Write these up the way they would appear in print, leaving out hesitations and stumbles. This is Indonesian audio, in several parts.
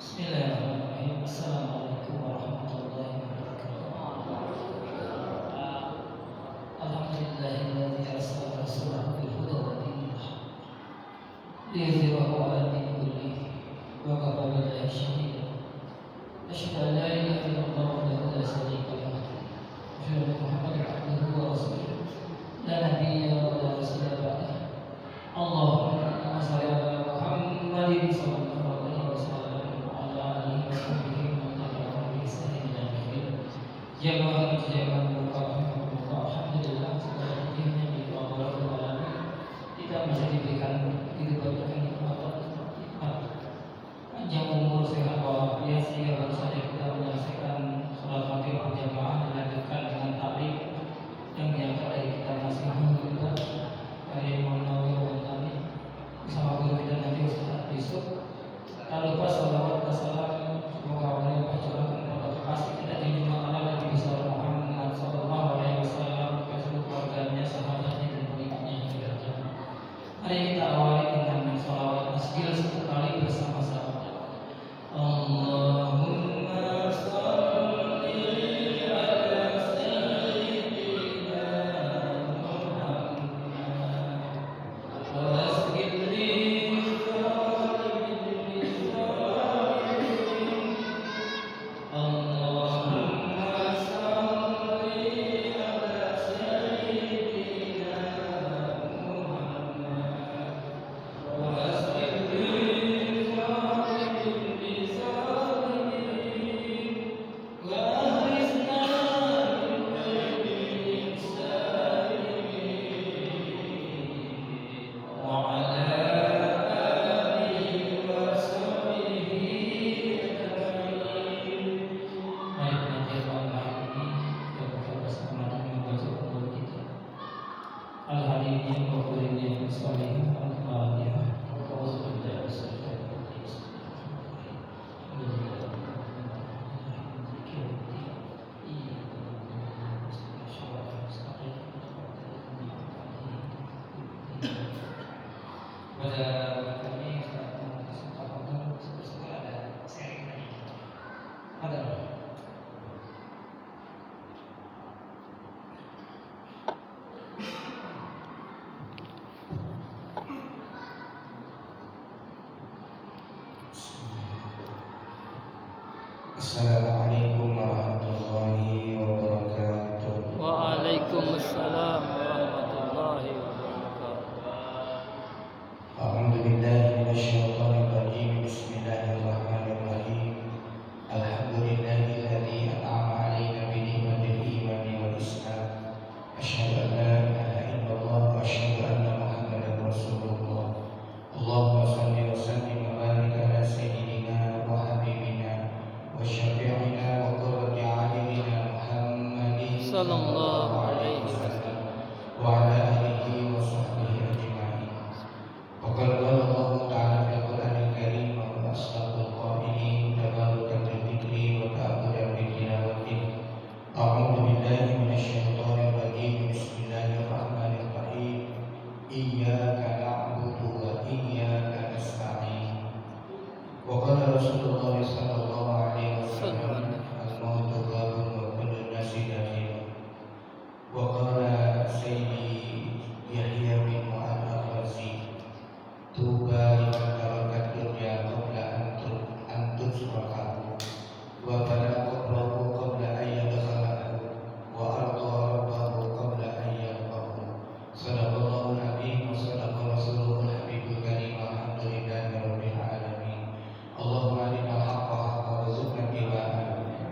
Bismillahirrahmanirrahim. Assalamualaikum warahmatullahi wabarakatuh. Alhamdulillahilladzi arsala rasulahu bil huda wa dinil haq liyudhhirahu 'ala dini kullihi wa kafa billahi shahida. Asyhadu an la ilaha illallah wahdahu la syarika lahu wa asyhadu anna Muhammadan 'abduhu wa rasuluh la nabiyya wa la rasula ba'dahu. Allahumma shalli 'ala Muhammadin sallallahu alaihi wasallam wa 'ala alihi wa sahbihi wa tabi'ahum bi ihsan ila yaumil din. Jamaah alhamdulillah segala pujinya bagi Allah Rabbul Alamin. Kita masih diberikan kehidupan yang nikmat, panjang umur, sehat walafiat, sehingga baru saja kita menyelesaikan sholat maghrib berjamaah, dilanjutkan dengan taklim yang diangkat dari kita masing-masing kita dari Imam Nawawi Al-Ghazali bersama guru kita nanti Ustaz Yusuf. Tak lupa salawat dan salam semoga Allah mencurahkan kepada kekasih kita di Jumat malam Nabi besar Muhammad sallallahu alaihi wasallam, ke seluruh keluarganya, sahabatnya dan pengikutnya hingga kiamat. Mari kita awali dengan salawat tasbih satu kali bersama-sama. Allahumma shalli ala sayyidina Muhammad wa asghir li Allahumma shalli ala sayyidina Muhammad wa asghir li zalimin bi zalimin wa ahrisna min bainihim salimin wa ala alihi wa sahbihi ajma'in. Mari pengajian malam hari ini kita buka bersama dengan membaca Al-Qur'an kita. Al-Hadiyyin wa Quliyyin Shalihin Al-Fatihah. Auzubillahi minasyaitonir rajim. Pada kami kesempatan seperti ada sharing tadi. Ada. Assalamualaikum warahmatullahi wabarakatuh. Waalaikumsalam warahmatullahi wabarakatuh. A'udzu billahi minasyaitonir rajim. Bismillahirrahmanirrahim. Alhamdulillahilladzi an'ama 'alaina bi ni'matil imani wal islam. Asyhadu an la ilaha illallah wa asyhadu anna Muhammadar Rasulullah. Allahumma shalli wa sallim wa barik ala sayyidina wa habibina wa syafi'ina wa qurrati a'yunina Muhammadin Sallallahu alaihi wasallam wa ala alihi wa sahbihi ajma'in. Wa qala Allah ta'ala fil Qur'anil Karim wa huwa asdaqul qa'ilin tabarakal dzikri wa ta'budu bi tilawati. A'udzu billahi minasyaitonir rajim. Bismillahirrahmanirrahim. Iyyaka na'budu wa iyyaka nasta'in. Wa qala Rasulullah sallallahu alaihi wasallam al-mautu ghabun wa kullu nasi dakhil. Wa qala Sayyidi Yahya bin Mu'adz al-Razi, tuba liman tarakat dunya qabla an tusrakahu wa bala qabrahu qabla an yadkhalahu wa arda rabbahu qabla an yalqahu. Sadaqallahu al-azim wa sadaqa rasuluhul habibul karim. Alhamdulillahi rabbil alamin. Allahumma arina al-haqqa haqqan warzuqna ittiba'ahu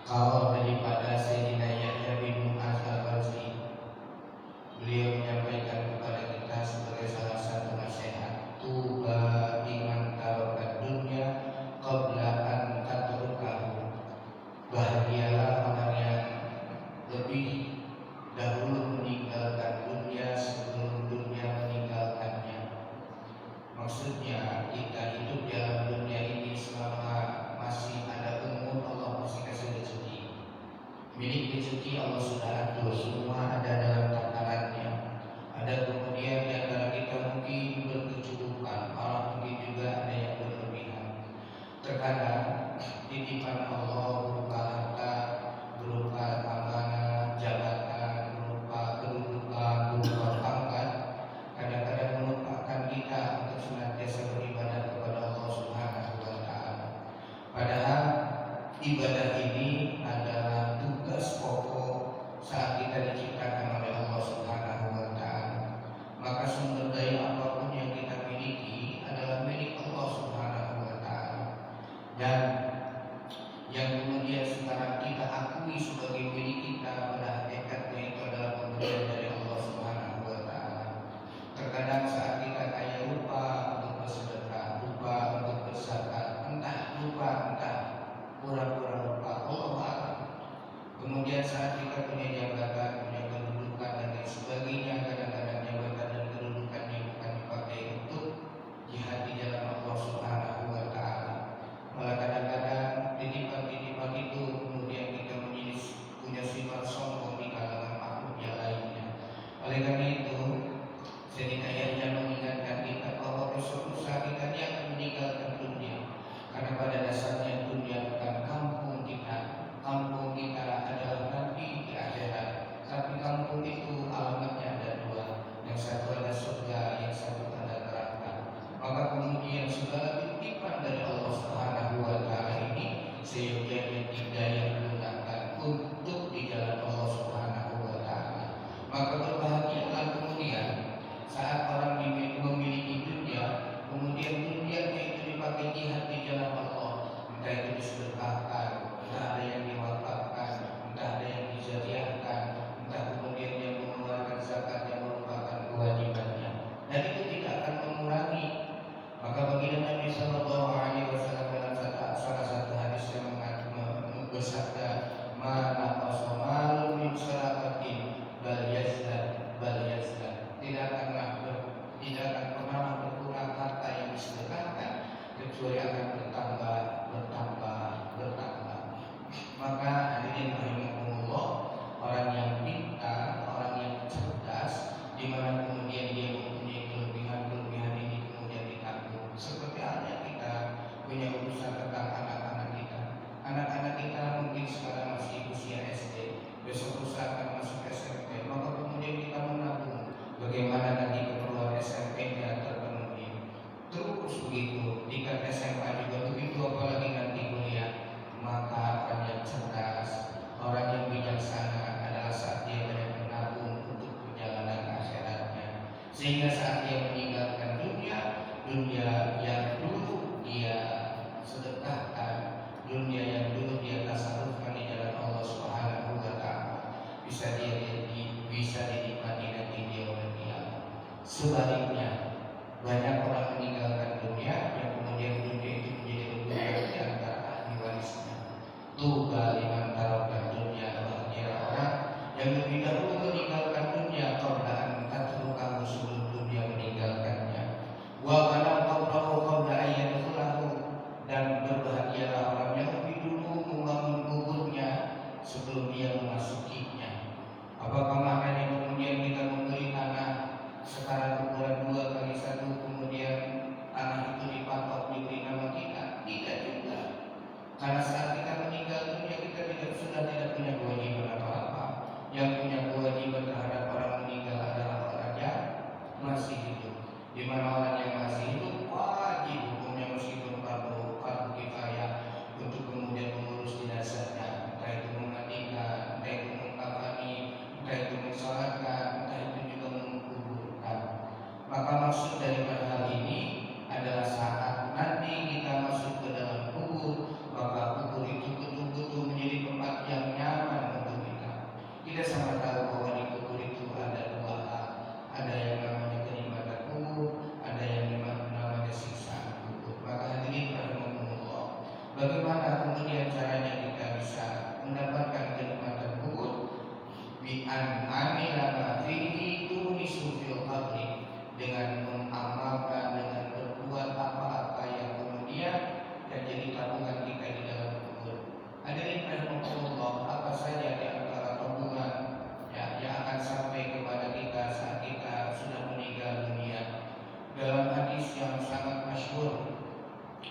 Kawal daripada Sayyidina Yahya bin Mu'adz al-Razi. Beliau menyampaikan kepada kita sebagai salah satu nasihat, tuba liman taraka dunya qabla an tatrukahu. Bahagialah orang yang lebih dahulu meninggalkan dunia sebelum dunia meninggalkannya. Maksudnya kita hidup dalam dunia ini selama masih ada umur, Allah masih kasih rezeki. Milik rezeki Allah sudah atur, semua ada dalam takarannya. Ada kemudian di antara kita mungkin berkecukupan, malah mungkin juga ada yang berlebihan. Terkadang titipan Allah berupa harta, berupa amanah, jabatan, berupa kedudukan, berupa pangkat, kadang-kadang melupakan kita untuk senantiasa beribadah kepada Allah Subhanahu wa taala. Padahal ibadah ini adalah tugas pokok saat kita diciptakan oleh Allah Subhanahu wa taala. Maka sumber daya apapun yang kita miliki adalah milik Allah Subhanahu wa taala. Dan yang kemudian sekarang kita akui sebagai milik kita pada hakikatnya itu adalah pemberian dari Allah Subhanahu wa taala. Terkadang saat kita kaya lupa untuk bersedekah, lupa untuk berzakat, entah lupa, entah pura-pura lupa, Allah a'lam. Kemudian saat kita punya jabatan, punya kedudukan dan lain sebagainya, kadang-kadang jabatan dan kedudukannya bukan dipakai untuk jihad di jalan Allah Subhanahu wa taala. Malah kadang-kadang titipan-titipan itu kemudian kita menjadi punya sifat sombong di kalangan makhluk yang lainnya. Oleh karena itu, Sayyidina Yahya mengingatkan kita bahwa besok lusa kita dia akan meninggalkan dunia. Karena pada dasarnya dunia bukan kampung kita. Kampung kita adalah nanti di akhirat. Tapi kampung itu alamatnya ada dua. Yang satu ada surga, yang satu ada neraka. Maka kemudian segala titipan dari Allah Subhanahu wa taala ini seyogyanya tidak yang digunakan untuk di jalan Allah Subhanahu wa taala. Maka berbahagialah kemudian saat orang memiliki dunia, kemudian dunianya itu dipakai jihad di jalan Allah. Entah itu disedekahkan, entah ada yang diwakafkan, entah ada yang dijadiahkan, entah kemudian yang mengeluarkan zakat yang merupakan kewajibannya. Dan itu tidak akan mengurangi. Maka baginda Nabi Sallallahu Alaihi Wasallam dalam salah satu hadis yang bersabda, "Mana qasamalun min sadaqatin bal yazdad bal yazdad." Tidak akan pernah berkurang harta yang disedekahkan, kecuali akan bertambah. Maka hadirin rahimakumullah, orang yang pintar, orang yang cerdas, di mana kemudian dia mempunyai kelebihan ini kemudian ditanggung. Seperti halnya kita punya urusan tentang anak-anak kita. Anak-anak kita mungkin sekarang masih usia SD, besok lusa akan masuk SMP, maka kemudian kita menabung bagaimana nanti keperluan SMP-nya terpenuhi. Terus begitu, tingkat SMA juga begitu, apalagi nanti kuliah. Maka orang yang cerdas, orang yang bijaksana adalah saat dia banyak menabung untuk perjalanan akhiratnya. Sehingga saat dia meninggalkan dunia yang dulu dia sedekahkan, dunia yang dulu dia tasarrufkan di jalan Allah Subhanahu wa taala, bisa dinikmati nanti di yaumul qiyamah. Sebaliknya, banyak orang meninggalkan dunia yang kemudian dunia itu menjadi beban di antara ahli warisnya. Tuba liman taraka dunya, bahagia orang yang lebih dahulu meninggalkan dunia qabla an tatrukahu, sebelum dunia meninggalkannya. Wa kana qablahu qabla an yadkhulahu, dan berbahagialah orang yang lebih dulu membangun kuburnya sebelum dia memasukinya. Apakah maknanya kemudian kita membeli tanah sekarang ukuran 2x1, kemudian tanah itu dipatok diberi nama kita? Tidak juga. Karena saat kita meninggal dunia, kita sudah tidak punya kewajiban apa-apa. Yang punya kewajiban terhadap orang meninggal adalah orang yang masih hidup. Di mana orang yang masih hidup wajib hukumnya meskipun fardu kifayah untuk kemudian mengurus jenazahnya, entah itu memandikan, entah itu mengkafani, entah itu mensolatkan, entah itu juga menguburkan. Maka maksud daripada hal ini adalah saat nanti kita masuk ke dalam kubur, maka kubur itu betul-betul menjadi tempat kemudian caranya kita bisa mendapatkan kenikmatan kubur? Bi an amila ma fihi tunisu fil qabri, dengan mengamalkan, dengan berbuat apa-apa yang kemudian yang jadi tabungan kita di dalam kubur. Hadirin rahimakumullah, apa saja di antara tabungan yang akan sampai kepada kita saat kita sudah meninggal dunia? Dalam hadis yang sangat masyhur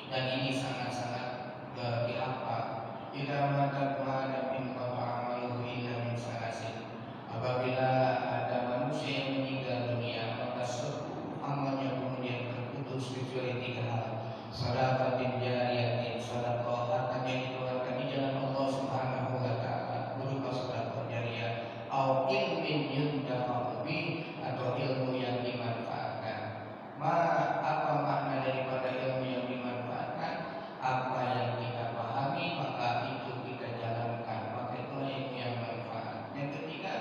dan ini sangat-sangat dihafal, idza mata ada min amaluhu illa min salasin. Apabila ada manusia yang meninggal dunia, maka seluruh amalnya kemudian terputus kecuali 3 hal. Sadaqatin jariyatin, sedekah harta yang dikeluarkan di jalan Allah Subhanahu wa taala berupa sedekah jariyah, au ilmin yuntafa'u bih, atau ilmu yang dimanfaatkan. Apa makna daripada ilmu yang dimanfaatkan? Apa yang kita pahami maka itu kita jalankan, maka itulah ilmu yang manfaat. Yang ketiga,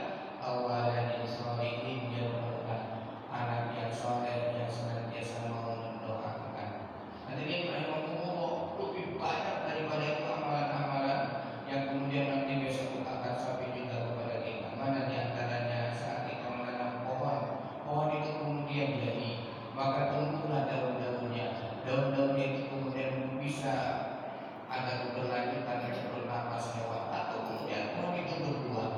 awalan sholihin yad'ulah, anak yang soleh yang senantiasa mau mendoakan. Hadirin rahimakumullah, lebih banyak daripada itu amalan-amalan yang kemudian nanti besok akan sampai juga kepada kita. Mana diantaranya saat kita menanam pohon itu kemudian jadi, maka tumbuhlah daun-daunnya. Daun-daunnya itu kemudian bisa ada keberlanjutan yang bernapas hewan, atau kemudian pohon itu berbuah.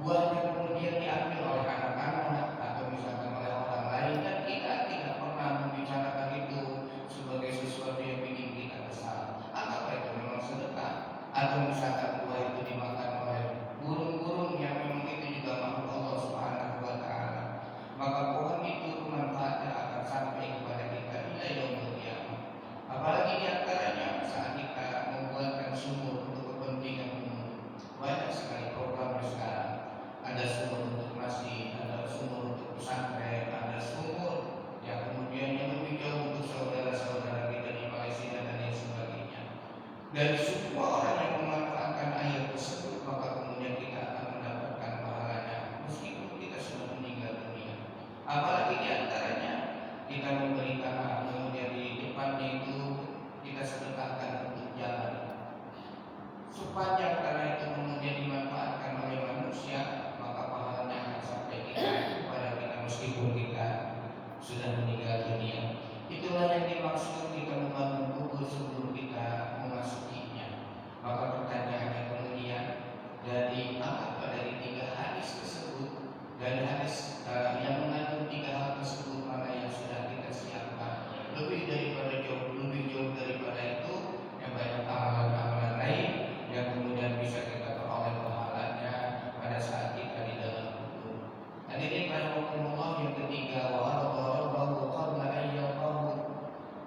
Buahnya kemudian diambil oleh anak-anak atau misalkan oleh orang lain, dan kita tidak pernah membicarakan itu sebagai sesuatu yang bikin kita kesal. Apakah itu memang sedekah? Atau misalkan buah itu dimakan oleh burung-burung yang memang itu juga makhluk Allah Subhanahu wa taala, maka pohon itu manfaatnya akan sampai kepada kita ila yaumil qiyamah. Apalagi diantaranya saat kita membuatkan sumur untuk kepentingan umum. Banyak sekali programnya sekarang. Ada sumur untuk masjid, ada sumur untuk pesantren, ada sumur yang kemudian yang lebih jauh untuk saudara-saudara kita di Malaysia dan lain sebagainya. Dan semua orang yang memanfaatkan air tersebut, maka kemudian kita akan mendapatkan pahalanya meskipun kita sudah meninggal dunia. Apalagi diantaranya kita memberi tanah, kemudian di depannya itu kita sedekahkan untuk jalan. Sepanjang tanah itu kemudian dimanfaatkan oleh manusia, maka pahalanya akan sampai kepada kita meskipun kita sudah meninggal dunia. Itulah yang dimaksud kita membangun kubur sebelum kita memasukinya. Maka pertanyaannya kemudian, dari apa dari 3 hadis tersebut, dari hadis yang mengandung 3 hal tersebut, mana yang sudah kita siapkan? Lebih jauh daripada itu, yang banyak amalan-amalan lain yang kemudian bisa kita peroleh pahalanya pada saat kita di dalam kubur. Hadirin rahimakumullah, yang ketiga, wa radallahu qabla ayyaqahu,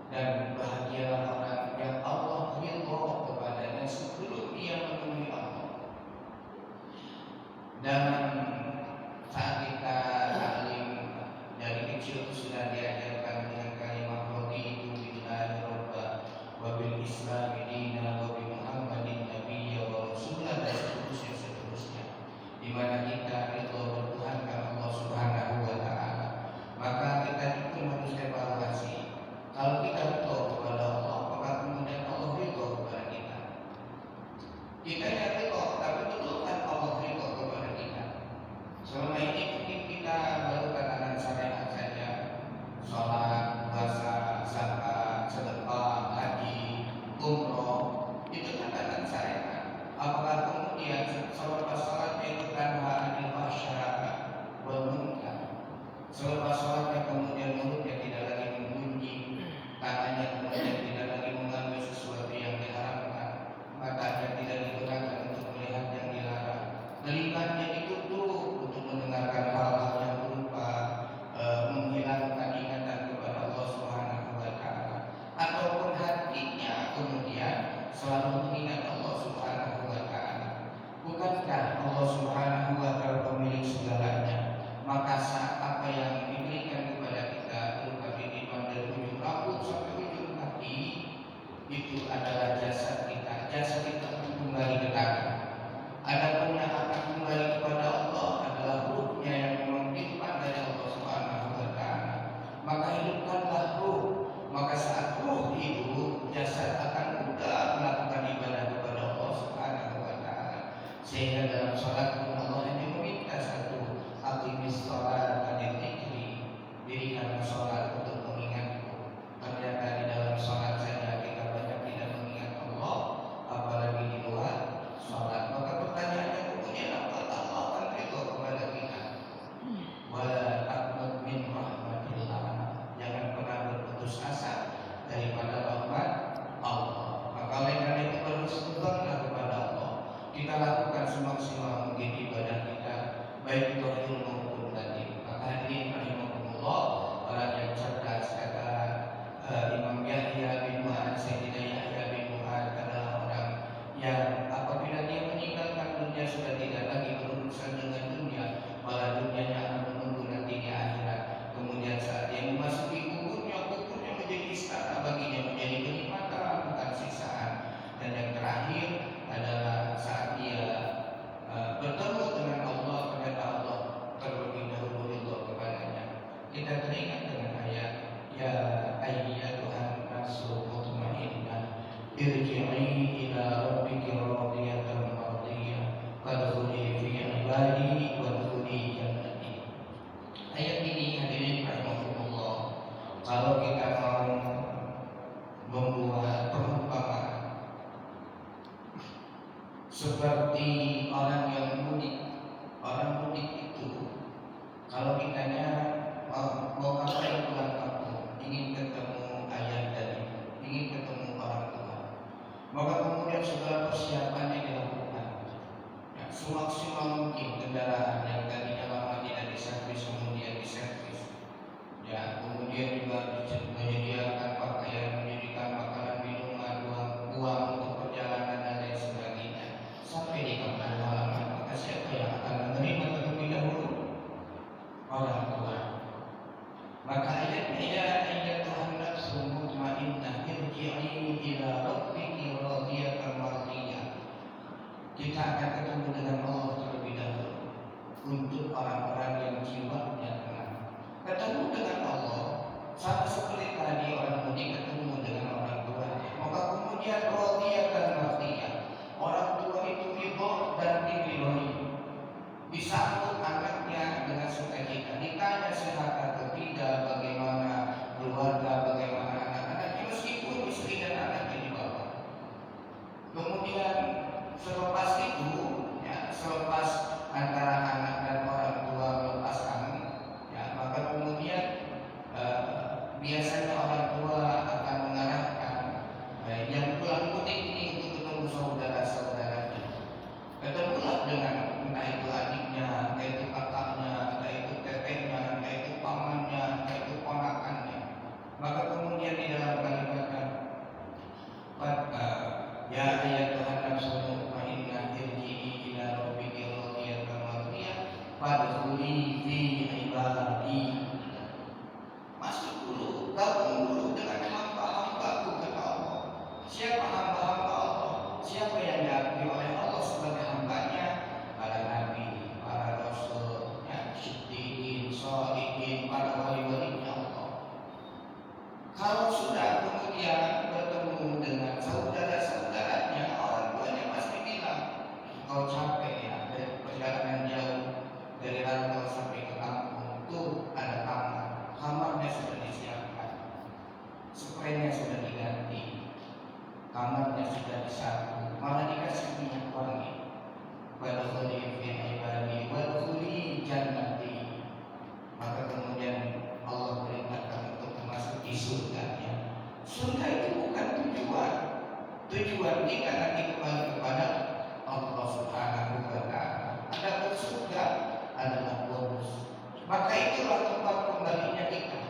dan bahagialah orang yang Allah ridha kepadanya sebelum ia menemui Allah. Dan saat kita taklim dari kecil itu sudah diajarkan dengan kalimat raditu billahi rabba wa bil islami dina wa bi muhammadin nabiyya wa rasulah, dan seterusnya, di mana kita ridha bertuhankan Allah Subhanahu wa taala. Maka kita itu harus evaluasi. Kalau kita ridha kepada Allah, maka kemudian Allah ridha kepada kita. Kita yang ridha, tapi betul kan Allah ridha kepada kita? Selama ini mungkin kita baru tatanan syariat saja, sholat, puasa, zakat, sedekah, haji, umroh, itu tatanan syariat. Apakah kemudian sholat itu tanha anil fahsya wal munkar? Sholat kemudian mulutnya tidak lagi membunyi, tangannya kemudian tidak lagi mengambil sesuatu yang diharamkan, matanya tidak digunakan untuk melihat yang dilarang, telinganya ditutup untuk mendengarkan hal-hal yang berupa menghilangkan ingatan kepada Allah Subhanahu wa taala, ataupun hatinya kemudian selalu mengingat Allah Subhanahu wa taala. Bukankah Allah Subhanahu wa taala pemilik segalanya? Maka saat apa yang diberikan kepada kita berupa titipan dari ujung rambut sampai ujung kaki, itu adalah jasad kita. Jasad kita akan kembali ke tanah. Adapun yang akan kembali kepada Allah adalah ruhnya yang memang titipan dari Allah Subhanahu wa taala. Maka hidupkanlah ruh. Maka saat ruh hidup, jasad akan mudah melakukan ibadah kepada dalam sholat pun Allah hanya meminta satu, aqimis sholat dzikri, dirikanlah sholat untuk mengingatku. Ternyata di dalam sholat saja kita banyak tidak mengingat Allah, apalagi di luar sholat. Maka pertanyaannya kemudian apa Allah akan ridho kepada kita? Wala taqnut min rahmatillah, jangan pernah berputus asa daripada rahmat Allah. Maka oleh karena itu bersyukurlah kepada Allah. Kita lakukan semaksimal mungkin ibadah kita, baik zahir maupun batin. Maka hadirin rahimakumullah, orang yang cerdas, kata Imam Yahya bin Mu'ad, Sayyidina Yahya bin Mu'ad adalah orang yang apabila dia meninggalkan dunia sudah tidak lagi berurusan dengan dunia, malah dunianya akan menunggu nanti di akhirat. Kemudian saat dia memasuki kuburnya menjadi istana baginya, menjadi kenikmatan bukan siksaan. Dan yang terakhir adalah saat dia bertemu dengan Allah, ternyata Allah terlebih dahulu ridho kepadanya. Kita teringat dengan ayat ya ayyatuhan nafsul mutmainnah irji'i ila rabbiki radiyatan mardiyah fadkhuli fi ibadi wadkhuli jannati. Ayat ini hadirin rahimakumullah, kalau kita mau membuat perumpamaan seperti orang yang mudik. Orang mudik itu kalau kitanya mau ngapain pulang kampung, ingin ketemu ayah dan ibu, ingin ketemu orang tua, maka kemudian segala persiapannya dilakukan. Ya, semaksimal mungkin kendaraan yang tadinya lama tidak diservis kemudian diservis. Ya, kemudian juga menyediakan pakaian, menyediakan makanan, minuman, uang untuk perjalanan dan lain sebagainya. Sampai di kampung halaman, maka siapa yang akan menerima terlebih dahulu? Orang tua. Maka ayatnya ya ayyatuhan nafsul mutmainnah irji'i ila rabbiki radiyatan mardiyah. Kita akan ketemu dengan Allah terlebih dahulu. Untuk orang-orang yang jiwanya tenang, ketemu dengan Allah sama seperti tadi orang mudik ketemu dengan orang tua. Maka kemudian radiyatan mardiyah, orang tua itu ridho dan diridhoi, disambut anaknya dengan sukacita, ditanya sehat atau tidak, bagaimana keluarga, bagaimana anak-anaknya, meskipun istri dan anaknya dibawa. Kemudian selepas itu, ya, selepas antara anak dan orang tua melepaskan, ya, maka kemudian biasanya orang tua akan mengarahkan yang pulang mudik ini untuk ketemu saudara-saudaranya. Ketemulah dengan entah itu adiknya, entah itu kakaknya, entah itu tetehnya, entah itu pamannya, entah itu ponakannya. Maka kemudian di dalam kalimatnya, ya ayyatuhan nafsul mutmainnah irji'i ila rabbiki radiyatan mardiyah fadkhuli fi ibadi. Masuk dulu, gabung dulu dengan hamba-hambaku, kata Allah. Siapa hamba-hamba Allah? Siapa yang diakui oleh Allah sebagai hambanya? Para nabi, para rasul, ya, siddiqin, sholihin, para wali-walinya Allah. Kalau sudah kemudian bertemu dengan saudara-saudaranya, orang tuanya pasti bilang, kau capek ya dari perjalanan jauh dari rantau sampai ke kampung. Tuh ada kamarnya sudah disiapkan, spraynya sudah diganti, kamarnya sudah disapu, malah dikasih minyak wangi. Wadkhuli fi ibadi wadkhuli jannati. Maka kemudian Allah perintahkan untuk memasuki surganya. Surga itu bukan tujuan. Tujuan kita nanti kembali kepada Allah Subhanahu wa ta'ala. Adapun surga adalah bonus. Maka itulah tempat kembalinya kita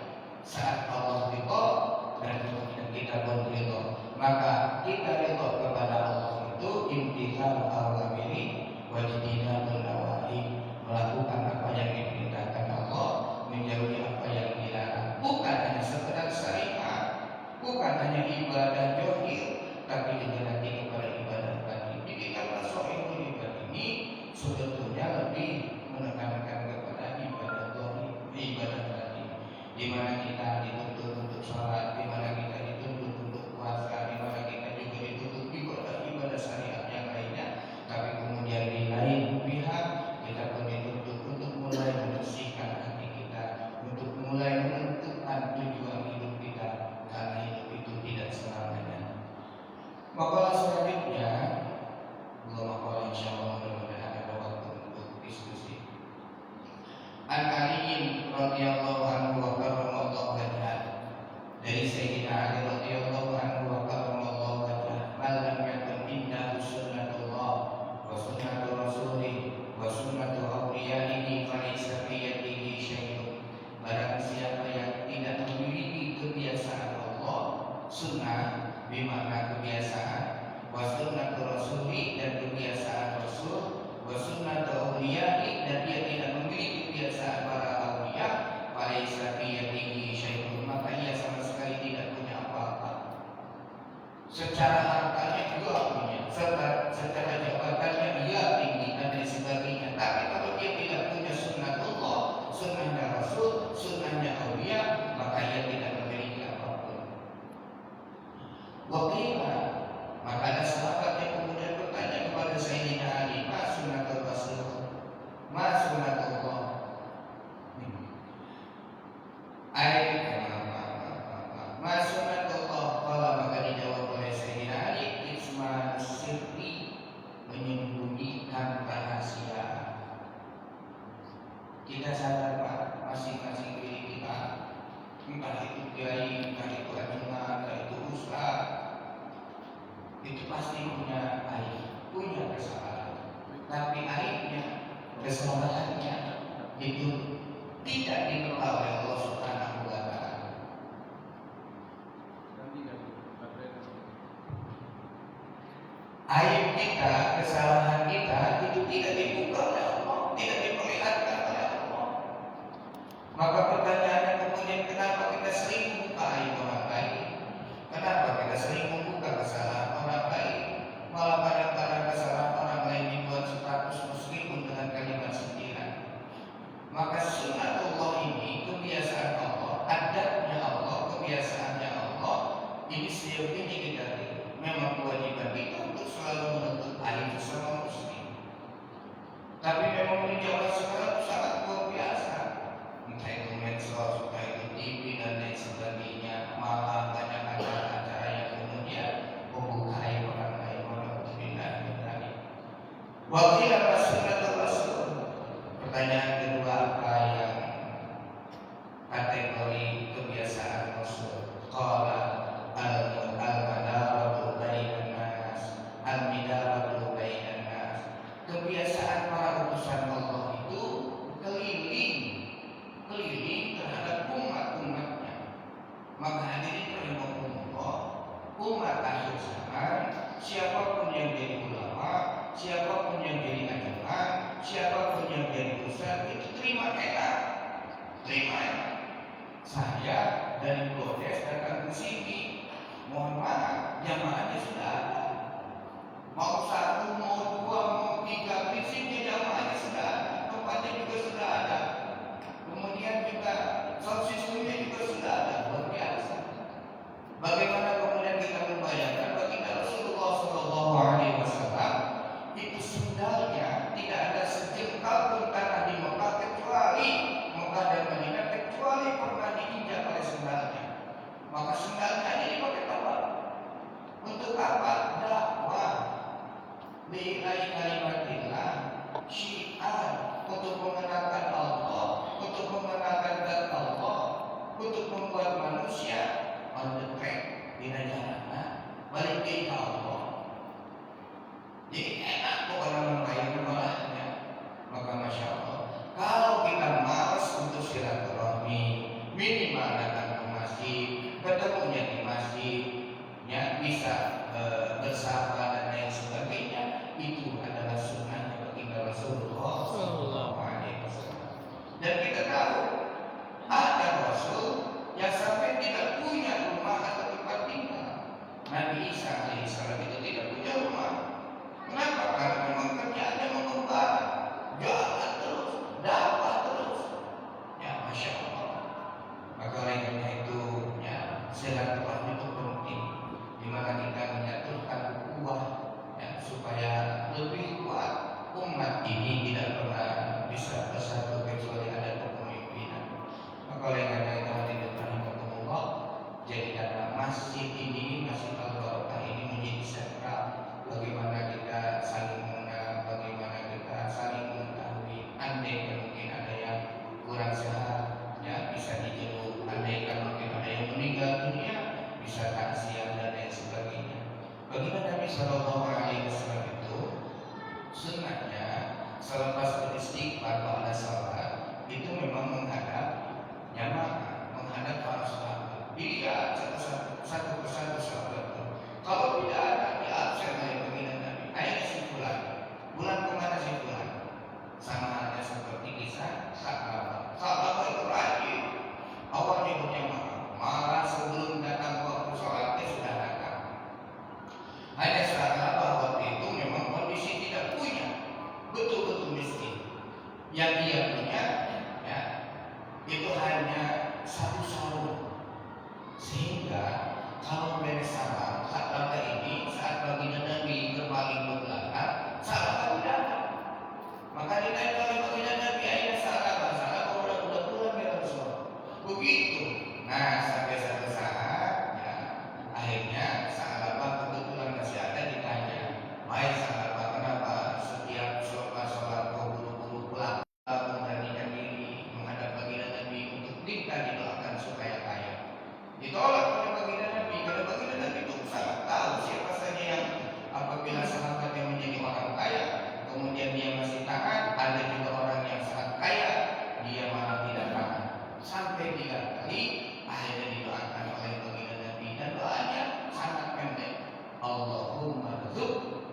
saat Allah ridho dan kemudian kita pun ridho. Maka kita ridho kepada Allah itu imtithal awamiri wajtinabun nawahi, melakukan apa yang diperintahkan Allah, menjauhi apa yang dilarang. Bukan hanya sekedar syariat, bukan hanya ibadah zahir, tapi juga nanti kepada ibadah batin. Jadi karena soal ibadah ini sebetulnya lebih menekankan kepada ibadah zahir, ibadah batin, di mana kita dituntut untuk sholat, di mana kita dituntut untuk puasa, di mana kita juga dituntut ibadah syariat yang lainnya. Tapi kemudian di lain pihak secara hartanya juga punya, secara jabatannya dia tinggi dan lain sebagainya. Tapi kalau dia tidak punya sunnatullah, sunnahnya Rasul, sunnahnya Aulia, maka ia tidak memiliki apapun. Wakilnya, maka ada sahabat yang kemudian bertanya kepada Sayyidina Ali, ma sunnatul Rasul, ma sunnatullah. Ma sunnatullah. Kalau maka dijawab oleh Sayyidina Ali, isma sirri, menyembunyikan rahasia. Kita sadar Pak, masing-masing diri kita, entah itu kiai, entah itu ajungan, entah itu ustaz, itu pasti punya aib, punya kesalahan. Tapi aibnya, kesalahannya itu tidak dikelola oleh Allah Subhanahu wa Ta'ala. Aib kita, kesalahan kita itu tidak dibuka oleh Allah, tidak diperlihatkan oleh Allah. Maka pertanyaannya kemudian, kenapa kita sering membuka aib orang lain? Kenapa kita sering membuka kesalahan orang lain? Malah kadang-kadang kesalahan orang lain dibuat status meskipun dengan kalimat sentilan. Maka sunnatullah ini, kebiasaan Allah, adatnya Allah, kebiasaannya Allah, ini sejauh ini kita memang kewajiban kita untuk selalu menuntut aib sesama muslim. Tapi memang di zaman sekarang sangat luar biasa. Entah itu medsos, entah itu TV dan lain sebagainya, malah banyak acara-acara yang kemudian membuka aib orang lain. Wakil sunnatul Rasul. Pertanyaan kedua, apa yang kategori kebiasaan Rasul? Qala al-madaratu bainan nas, al-midaratu bainan nas. Kebiasaan para utusan Allah itu keliling terhadap umat-umatnya. Maka hadirin rahimahumullah, umat akhir zaman, siapapun yang jadi ulama, siapapun yang jadi ajaran, siapapun yang jadi ustaz,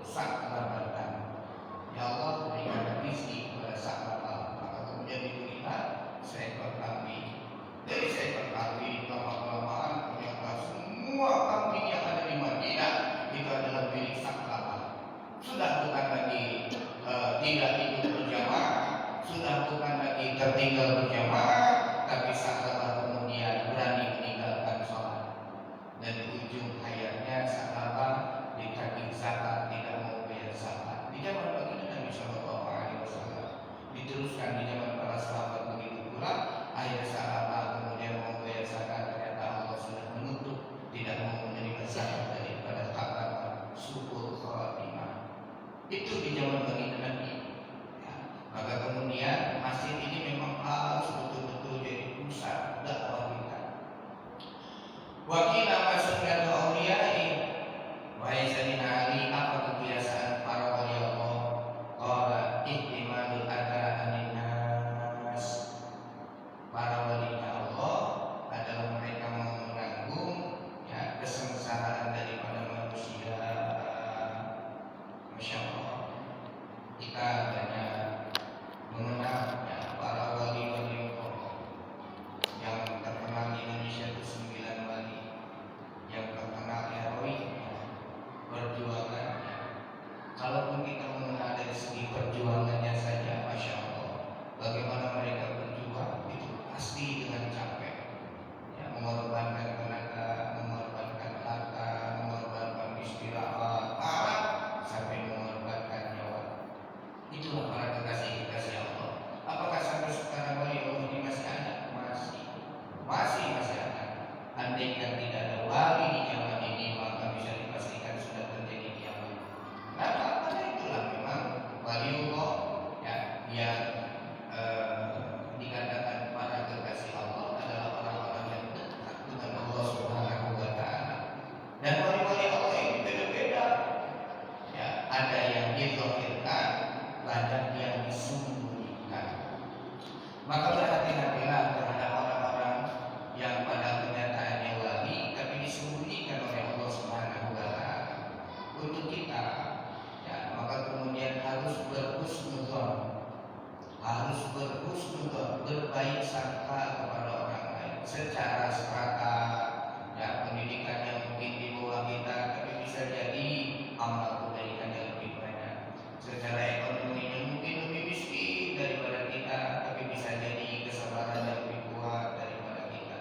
saklabatan. Ya Allah, berikan rezeki kepada saklabatan. Maka kemudian diberikan seekor kambing. Dari seekor kambing lama-kelamaan ternyata semua kambing yang ada di Madinah itu adalah milik saklabatan. Sudah bukan lagi tidak hidup berjamaah, sudah bukan lagi tertinggal berjamaah, tapi sahabat kemudian berani meninggalkan sholat. Dan di ujung hayatnya sahabat ditagih zakat, tidak mau bayar zakat. Di zaman baginda Nabi Shallallahu Alaihi Wasallam, diteruskan di zaman para sahabat begitu pula. Akhirnya sahabat kemudian mau bayar zakat, ternyata Allah sudah menutup, tidak mau menerima zakat daripada takat syukur khatimah. Itu di zaman baginda Nabi. Ya. Maka kemudian masjid ini memang harus betul-betul jadi pusat dakwah kita. Wakil nama sunnatu awliyai. Wahai Sayyidina Ali, apa kebiasaan para wali Allah? Qala ihtimalul adha anin nas. Para walinya Allah adalah mereka mau menanggung ya, kesengsaraan daripada manusia. Masya Allah, kita banyak mengenal ya, para wali-wali Allah yang terkenal di Indonesia itu 9 wali yang terkenal heroik perjuangannya. Kalaupun kita mengenal dari segi perjuangannya saja, Masya Allah, bagaimana mereka berjuang itu pasti dengan capek ya, mengorbankan tenaga, mengorbankan harta, mengorbankan istirahat, sampai mengorbankan nyawa. Itulah para kekasih-kekasih Allah. Apakah sampai sekarang wali Allah ini masih ada? Masih ada. Andaikan tidak ada wali di zaman ini, maka bisa dipastikan sudah terjadi kiamat. Kenapa? Karena itulah memang wali Allah ya, yang dikatakan para kekasih Allah adalah orang-orang yang dekat dengan Allah Subhanahu wa Ta'ala. Dan wali-wali Allah ini beda-beda. Ya, ada yang dizahirkan, ada yang disembunyikan. Maka berhati-hatilah terhadap orang-orang yang pada kenyataannya wali tapi disembunyikan oleh Allah Subhanahu wa Ta'ala. Untuk kita, ya, maka kemudian harus berhusnudzon, berbaik sangka kepada orang lain. Secara strata, ya, pendidikannya mungkin di bawah kita, tapi bisa jadi amal kebaikannya lebih banyak. Secara ekonominya mungkin lebih miskin daripada kita, tapi bisa jadi kesabarannya lebih kuat daripada kita.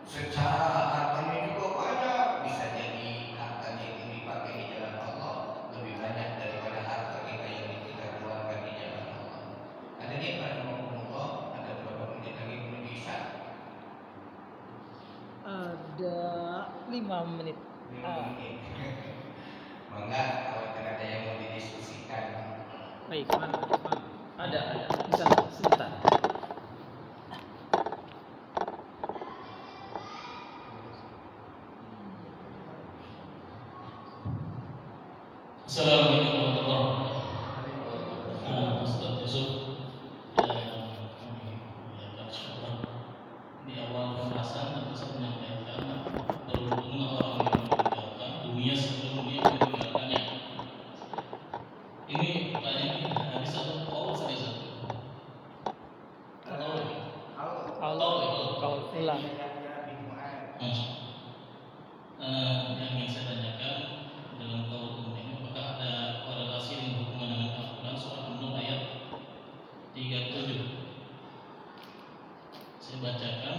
Secara hartanya juga banyak, bisa jadi hartanya itu dipakai di jalan Allah lebih banyak daripada harta kita yang kita keluarkan di jalan Allah. Ada dia pada Allah, ada berapa menit lagi belum bisa? Ada 5 menit. 5 menit. Mangga kalau ada yang mau didiskusikan. Baik, mana? Ada. Sebentar. Assalamualaikum warahmatullahi wabarakatuh. Ustaz Yusuf, di awal pembahasan tentu saya menyampaikan berhubungan orang yang meninggalkan dunia sebelum dia meninggalkannya. Ini pertanyaan ini habis atau awal saja? Kau ulang. Yang ingin saya tanyakan dalam kaul ini, apakah ada korelasi dengan hubungan dengan Al-Quran surah An-Nur ayat 37? Saya bacakan.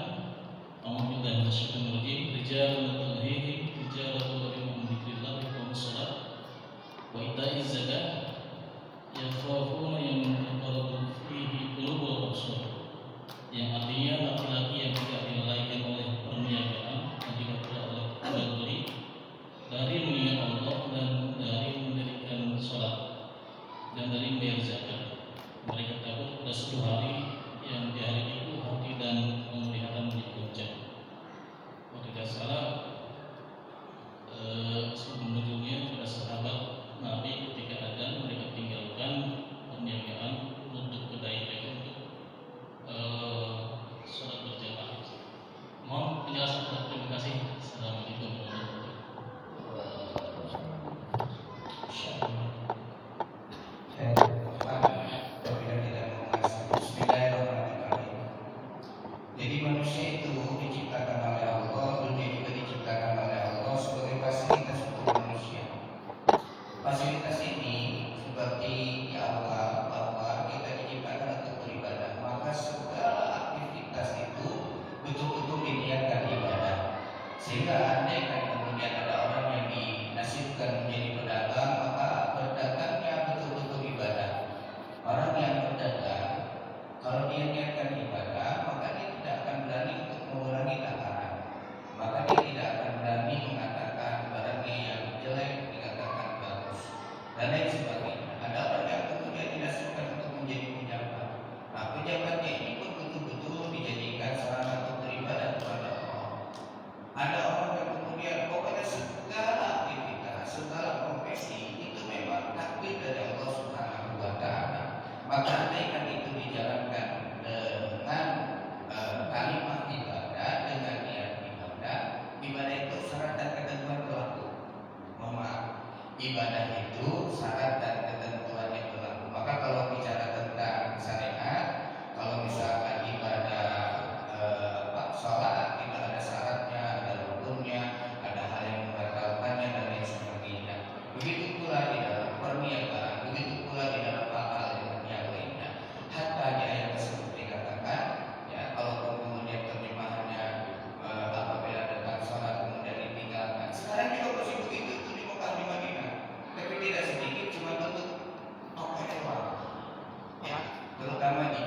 A'udzubillahi minasyaitonir rajim. Rijalun tulhihim tijaratun an dzikrillah wa iqamis shalah wa ita'iz zakah yakhafuna yawman yataqallabu fihi qulubul absar. Yang artinya laki-laki yang tidak dilalaikan oleh perniagaan dan tidak pula oleh jual beli dari mengingat Allah dan dari mendirikan sholat dan dari membayar zakat. Mereka takut pada suatu hari yang di hari itu hati dan penglihatan menjadi goncang. Kalau tidak salah, sebelum ujungnya pada sahabat Nabi ketika adzan mereka tinggalkan perniagaan untuk kedai mereka untuk sholat berjamaah. Mohon penjelasan. Terima kasih. Assalamualaikum warahmatullahi wabarakatuh. Maka andaikan itu dijalankan dengan kalimat ibadah, dengan niat ibadah, ibadah itu syarat dan ketentuan berlaku. Mohon maaf, ibadah itu syarat dan ketentuan yang berlaku. Maka kalau bicara tentang syariat, kalau misalkan ibadah sholat itu ada syaratnya, ada rukunnya, ada hal yang membatalkannya dan lain sebagainya. Begitu pula di dalam perniagaan, begitu pula di dalam hal-hal yang lainnya. Hatta di ayat tersebut dikatakan, ya, kalau kemudian terjemahannya apabila datang sholat kemudian ditinggalkan. Sekarang juga masih begitu itu di Mekah di Madinah, tapi tidak sedikit, cuma bentuk toko hewan, ya, terutama di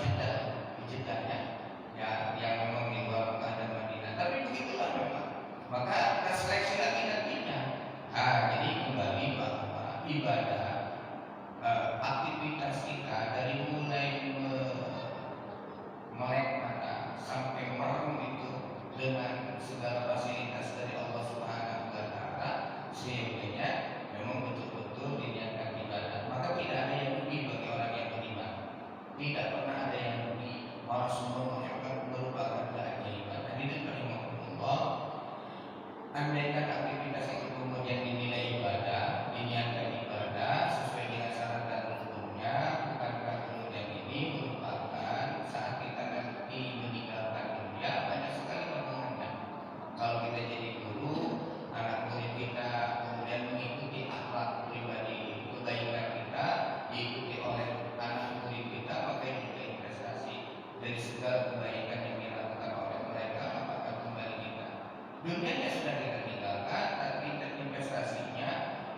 Jeddah ya, yang memang di luar Mekah dan Madinah. Tapi begitulah memang. Maka terseleksi lagi nantinya. Jadi kembali bahwa ibadah, aktivitas kita dari mulai melek mata sampai merem itu dengan segala fasilitas dari Allah Subhanahu wa taala, sehingga memang betul-betul diniatkan ibadah. Maka tidak ada yang rugi bagi orang yang beriman. Tidak pernah ada yang rugi. Malah semua merupakan keajaiban. Hadirin rahimahumullah, andaikan aktivitas itu kemudian dinilai ibadah, diniatkan ibadah sesuai dengan syarat dan hukumnya, bukankah kemudian ini merupakan saat kita nanti meninggalkan dunia banyak sekali tantangannya. Kalau kita jadi guru, anak murid kita kemudian mengikuti akhlak pribadi kebaikan kita, diikuti oleh anak murid kita, maka itu juga investasi dari segala kebaikan yang dilakukan oleh mereka, maka kembali kita. Dunianya sudah kita tinggalkan, tapi investasinya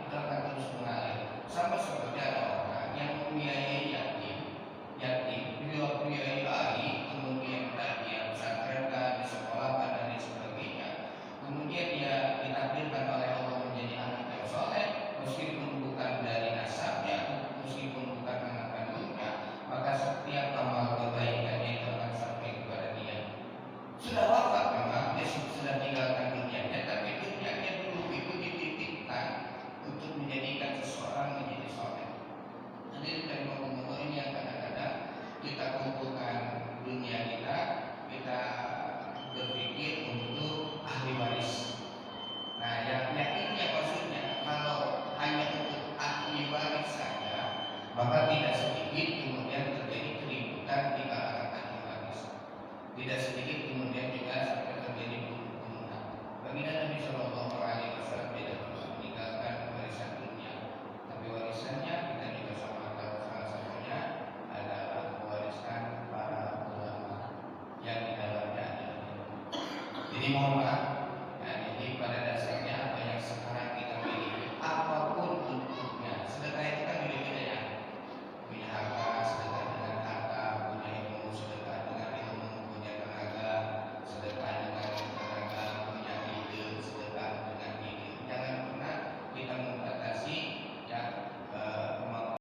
itu akan terus mengalir. Sama seperti ada orang yang membiayai yatim, beliau biayai, kemudian dia pesantrenkan, disekolahkan dan lain sebagainya. Kemudian dia ditakdirkan oleh Allah menjadi anak yang soleh, meskipun bukan dari nasabnya, meskipun bukan anak kandungnya, maka setiap amal kebaikannya itu akan sampai kepada dia. Sudah wafat memang, dia sudah tinggalkan dunianya, tapi dunianya dulu itu dititipkan untuk menjadikan seseorang menjadi soleh. Jadi dari ngomong-ngomong ini yang kadang-kadang kita kumpulkan dunia kita berpikir untuk ahli waris. Nah, yang ini maksudnya kalau hanya untuk ahli waris saja, maka tidak sedikit kemudian terjadi keributan di kalangan ahli waris. Tidak sedikit kemudian juga sampai terjadi pembunuhan. Baginda Nabi Shallallahu Alaihi Wasallam tidak pernah meninggalkan warisan dunia, tapi warisannya kita juga sama tahu, salah satunya adalah mewariskan para ulama yang di dalamnya ada. Jadi mohon maaf,